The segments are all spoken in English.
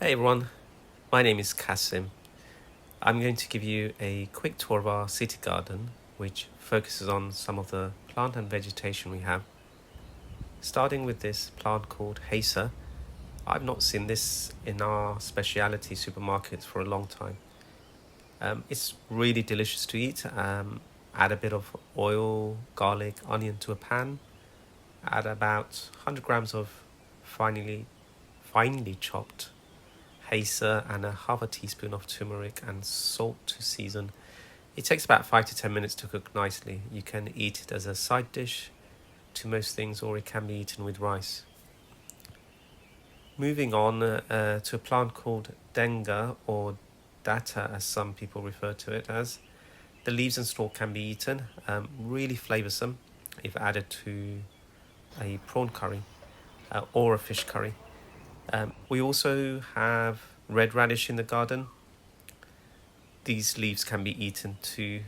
Hey everyone, my name is Kasim. I'm going to give you a quick tour of our city garden, which focuses on some of the plant and vegetation we have. Starting with this plant called Hacer. I've not seen this in our specialty supermarkets for a long time. It's really delicious to eat. Add a bit of oil, garlic, onion to a pan. Add about 100 grams of finely chopped hacer and a half a teaspoon of turmeric and salt to season. It takes about 5 to 10 minutes to cook nicely. You can eat it as a side dish to most things, or it can be eaten with rice. Moving on to a plant called denga, or data as some people refer to it as. The leaves and stalk can be eaten, really flavoursome if added to a prawn curry or a fish curry. We also have red radish in the garden. These leaves can be eaten too.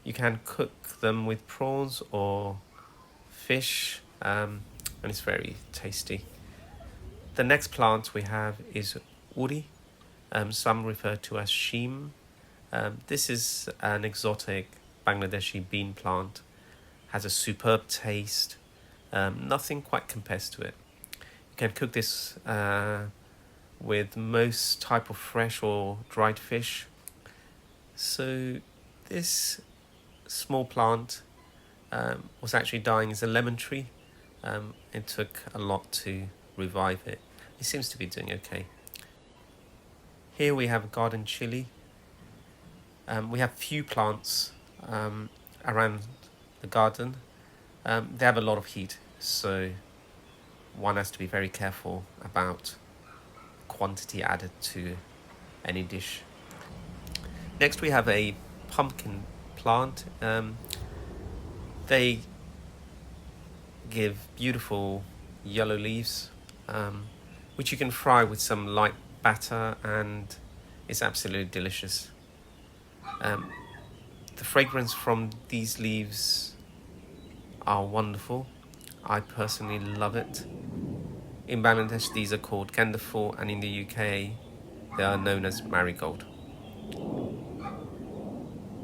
You can cook them with prawns or fish, and it's very tasty. The next plant we have is uri. Some refer to as Sheem. This is an exotic Bangladeshi bean plant. Has a superb taste. Nothing quite compares to it. You can cook this with most type of fresh or dried fish. So this small plant was actually dying as a lemon tree. It took a lot to revive it. It seems to be doing okay. Here we have garden chili. We have few plants around the garden. They have a lot of heat, so one has to be very careful about quantity added to any dish. Next we have a pumpkin plant. They give beautiful yellow leaves, which you can fry with some light batter, and it's absolutely delicious. The fragrance from these leaves are wonderful. I personally love it. In Bangladesh, these are called Gandaful, and in the UK, they are known as marigold.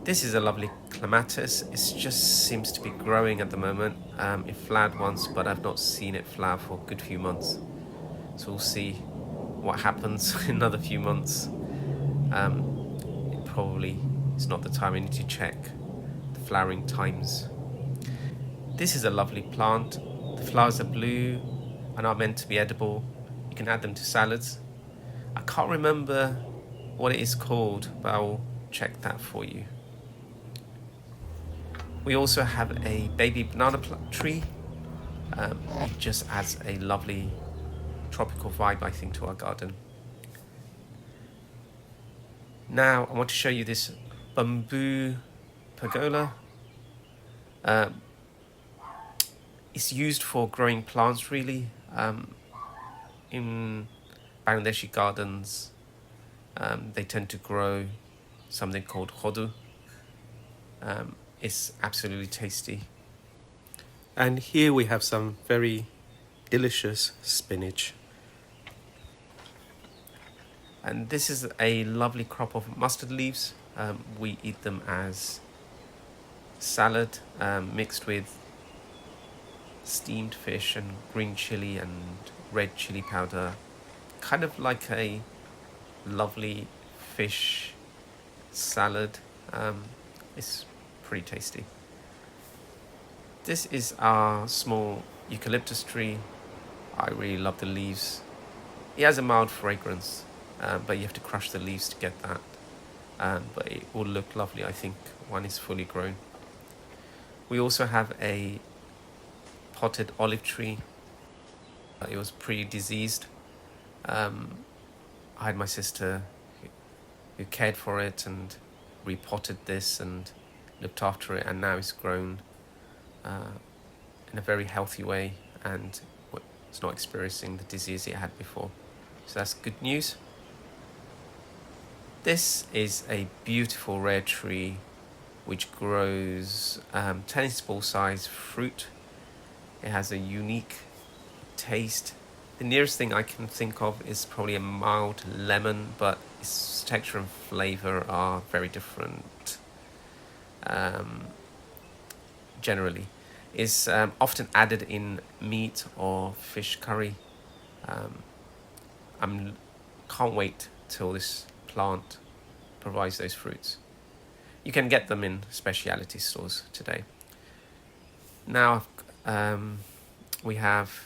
This is a lovely Clematis. It just seems to be growing at the moment. It flowered once, but I've not seen it flower for a good few months. So we'll see what happens in another few months. It probably is not the time. I need to check the flowering times. This is a lovely plant. The flowers are blue and are meant to be edible. You can add them to salads. I can't remember what it is called, but I'll check that for you. We also have a baby banana tree. It just adds a lovely tropical vibe, I think, to our garden. Now I want to show you this bamboo pergola. It's used for growing plants, really. In Bangladeshi gardens, they tend to grow something called hodu. It's absolutely tasty. And here we have some very delicious spinach. And this is a lovely crop of mustard leaves. We eat them as salad, mixed with steamed fish and green chili and red chili powder. Kind of like a lovely fish salad. It's pretty tasty. This is our small eucalyptus tree. I really love the leaves. It has a mild fragrance, but you have to crush the leaves to get that. But it will look lovely, I think, when it's fully grown. We also have a potted olive tree. It was pretty diseased. I had my sister who cared for it and repotted this and looked after it, and now it's grown in a very healthy way, and it's not experiencing the disease it had before. So that's good news. This is a beautiful rare tree which grows tennis ball size fruit. It has a unique taste The nearest thing I can think of is probably a mild lemon, but its texture and flavour are very different. Generally, is often added in meat or fish curry. Um, I'm can't wait till this plant provides those fruits. You can get them in specialty stores today. Now we have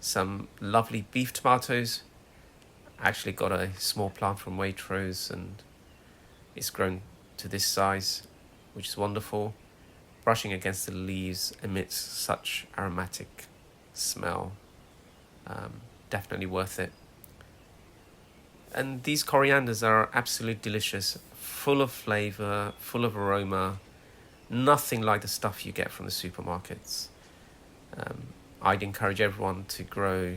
some lovely beef tomatoes. I actually got a small plant from Waitrose and it's grown to this size, which is wonderful. Brushing against the leaves emits such aromatic smell. Definitely worth it. And these corianders are absolutely delicious, full of flavour, full of aroma, nothing like the stuff you get from the supermarkets. I'd encourage everyone to grow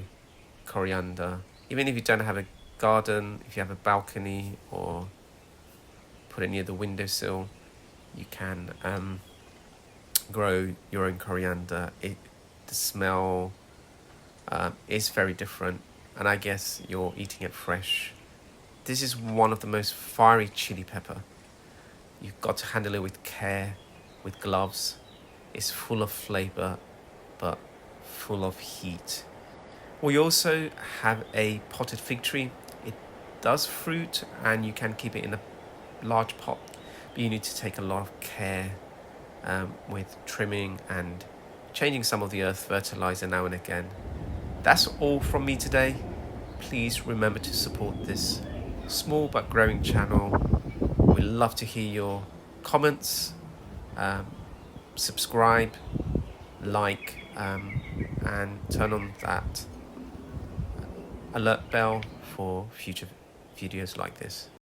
coriander, even if you don't have a garden, if you have a balcony or put it near the windowsill, you can grow your own coriander. The smell is very different, and I guess you're eating it fresh. This is one of the most fiery chili pepper. You've got to handle it with care, with gloves. It's full of flavour, but full of heat. We also have a potted fig tree. It does fruit and you can keep it in a large pot, but you need to take a lot of care with trimming and changing some of the earth fertilizer now and again. That's all from me today. Please remember to support this small but growing channel. We'd love to hear your comments. Subscribe, like, and turn on that alert bell for future videos like this.